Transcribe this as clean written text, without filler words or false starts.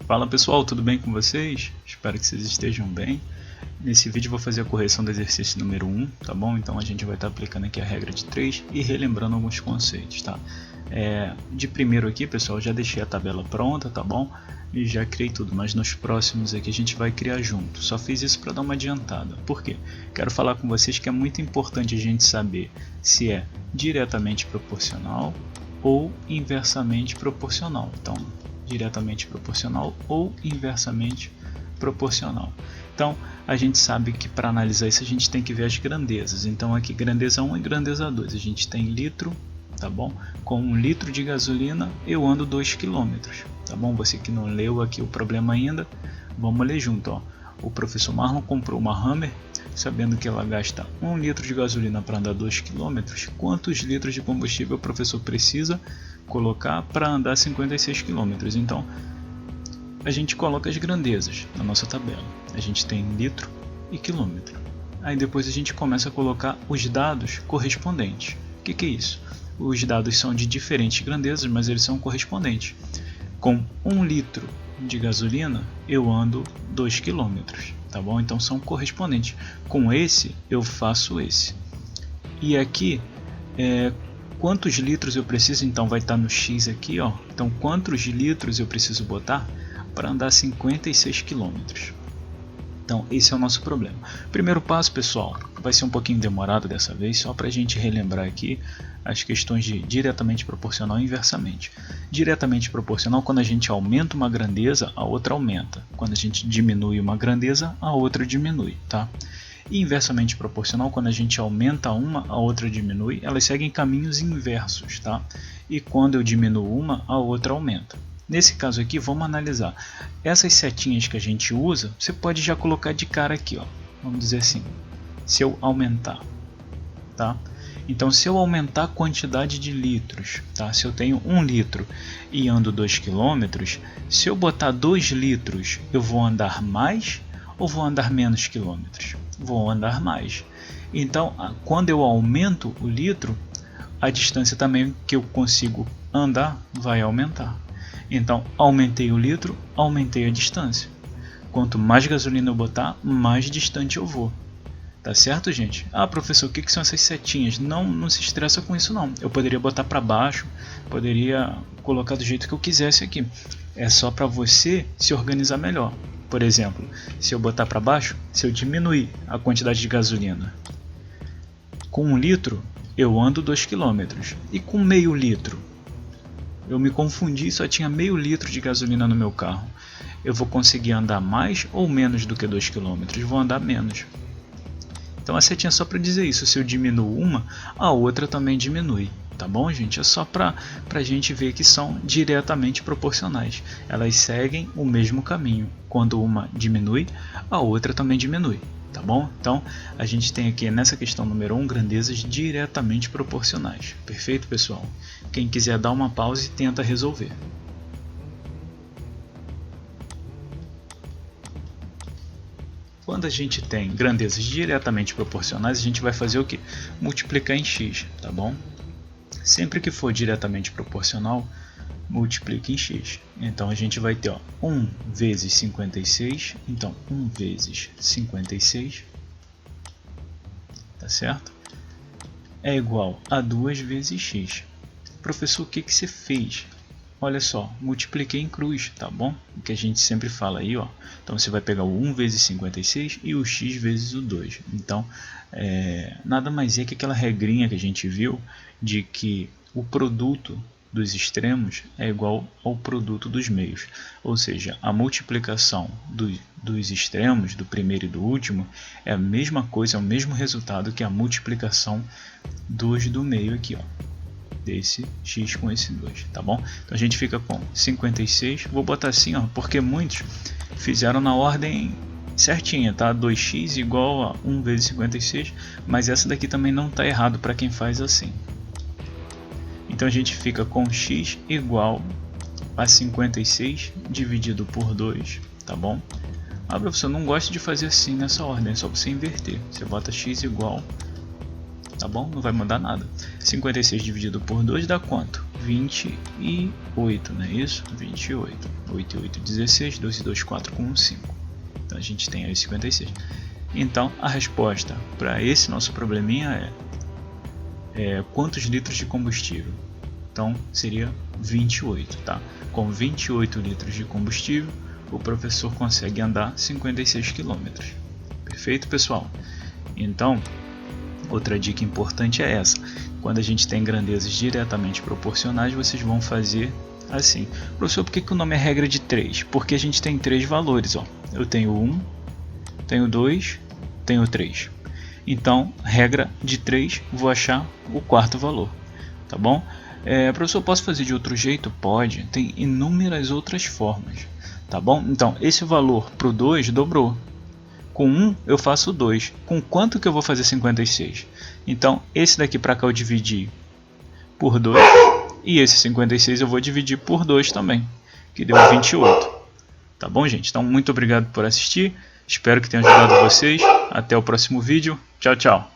Fala pessoal, tudo bem com vocês? Espero que vocês estejam bem. Nesse vídeo eu vou fazer a correção do exercício número 1, tá bom? Então a gente vai estar aplicando aqui a regra de 3 e relembrando alguns conceitos, tá? De primeiro aqui, pessoal, já deixei a tabela pronta, tá bom? E já criei tudo, mas nos próximos aqui a gente vai criar junto. Só fiz isso para dar uma adiantada. Por quê? Quero falar com vocês que é muito importante a gente saber se é diretamente proporcional ou inversamente proporcional. Então, diretamente proporcional ou inversamente proporcional. Então, a gente sabe que para analisar isso a gente tem que ver as grandezas. Então, aqui grandeza 1 e grandeza 2. A gente tem litro, tá bom? Com 1 litro de gasolina eu ando 2 km, tá bom? Você que não leu aqui o problema ainda, vamos ler junto, ó. O professor Marlon comprou uma Hammer, sabendo que ela gasta 1 litro de gasolina para andar 2 km. Quantos litros de combustível o professor precisa colocar para andar 56 km? Então, a gente coloca as grandezas na nossa tabela. A gente tem litro e quilômetro. Aí depois a gente começa a colocar os dados correspondentes. O que é isso? Os dados são de diferentes grandezas, mas eles são correspondentes. Com 1 litro de gasolina, eu ando 2 km, tá bom? Então são correspondentes. Com esse, eu faço esse. E aqui, quantos litros eu preciso? Então vai estar no X aqui, ó. Então quantos litros eu preciso botar para andar 56 km? Então esse é o nosso problema. Primeiro passo, pessoal, vai ser um pouquinho demorado dessa vez, só para a gente relembrar aqui as questões de diretamente proporcional e inversamente. Diretamente proporcional, quando a gente aumenta uma grandeza, a outra aumenta. Quando a gente diminui uma grandeza, a outra diminui, tá? E inversamente proporcional, quando a gente aumenta uma, a outra diminui. Elas seguem caminhos inversos, tá? E quando eu diminuo uma, a outra aumenta. Nesse caso aqui, vamos analisar. Essas setinhas que a gente usa, você pode já colocar de cara aqui, ó. Vamos dizer assim, se eu aumentar, tá? Então, se eu aumentar a quantidade de litros, tá? Se eu tenho 1 litro e ando 2 km, se eu botar 2 litros, eu vou andar mais ou vou andar menos quilômetros? Vou andar mais. Então, quando eu aumento o litro, a distância também que eu consigo andar vai aumentar. Então, aumentei o litro, aumentei a distância. Quanto mais gasolina eu botar, mais distante eu vou. Tá certo, gente? Ah, professor, o que são essas setinhas? Não se estressa com isso, não. Eu poderia botar para baixo, poderia colocar do jeito que eu quisesse aqui. É só para você se organizar melhor. Por exemplo, se eu botar para baixo, se eu diminuir a quantidade de gasolina, com 1 litro, eu ando 2 km. E com meio litro? Eu me confundi, só tinha meio litro de gasolina no meu carro. Eu vou conseguir andar mais ou menos do que 2 km? Vou andar menos. Então a setinha é só para dizer isso. Se eu diminuo uma, a outra também diminui. Tá bom, gente? É só para a gente ver que são diretamente proporcionais. Elas seguem o mesmo caminho. Quando uma diminui, a outra também diminui. Tá bom? Então, a gente tem aqui nessa questão número 1, grandezas diretamente proporcionais. Perfeito, pessoal? Quem quiser dar uma pausa e tenta resolver. Quando a gente tem grandezas diretamente proporcionais, a gente vai fazer o que? Multiplicar em x, tá bom? Sempre que for diretamente proporcional, multiplica em x. Então a gente vai ter, ó, 1 vezes 56, então 1 vezes 56, tá certo? É igual a 2 vezes x. Professor, o que você fez? Olha só, multipliquei em cruz, tá bom? O que a gente sempre fala aí, ó. Então você vai pegar o 1 vezes 56 e o x vezes o 2. Então, nada mais é que aquela regrinha que a gente viu de que o produto dos extremos é igual ao produto dos meios. Ou seja, a multiplicação dos extremos, do primeiro e do último, é a mesma coisa, é o mesmo resultado que a multiplicação dos do meio aqui, ó. Desse x com esse 2, tá bom? Então a gente fica com 56, vou botar assim, ó, porque muitos fizeram na ordem certinha, tá? 2x igual a 1 vezes 56, mas essa daqui também não está errado para quem faz assim. Então a gente fica com x igual a 56 dividido por 2, tá bom? Ah, professor, não gosto de fazer assim nessa ordem, é só você inverter. Você bota x igual tá bom? Não vai mudar nada. 56 dividido por 2 dá quanto? 28, não é isso? 28. 8 e 8, 16. 2 e 2, 4 com 1, 5. Então a gente tem aí 56. Então a resposta para esse nosso probleminha é quantos litros de combustível? Então seria 28, tá? Com 28 litros de combustível, o professor consegue andar 56 km. Perfeito, pessoal? Então, outra dica importante é essa. Quando a gente tem grandezas diretamente proporcionais, vocês vão fazer assim. Professor, por que o nome é regra de 3? Porque a gente tem 3 valores. Ó. Eu tenho 1, tenho 2, tenho 3. Então, regra de 3, vou achar o quarto valor. Tá bom? Professor, posso fazer de outro jeito? Pode. Tem inúmeras outras formas. Tá bom? Então, esse valor para o 2 dobrou. Com 1 eu faço 2. Com quanto que eu vou fazer 56? Então, esse daqui para cá eu dividi por 2. E esse 56 eu vou dividir por 2 também. Que deu 28. Tá bom, gente? Então, muito obrigado por assistir. Espero que tenha ajudado vocês. Até o próximo vídeo. Tchau, tchau.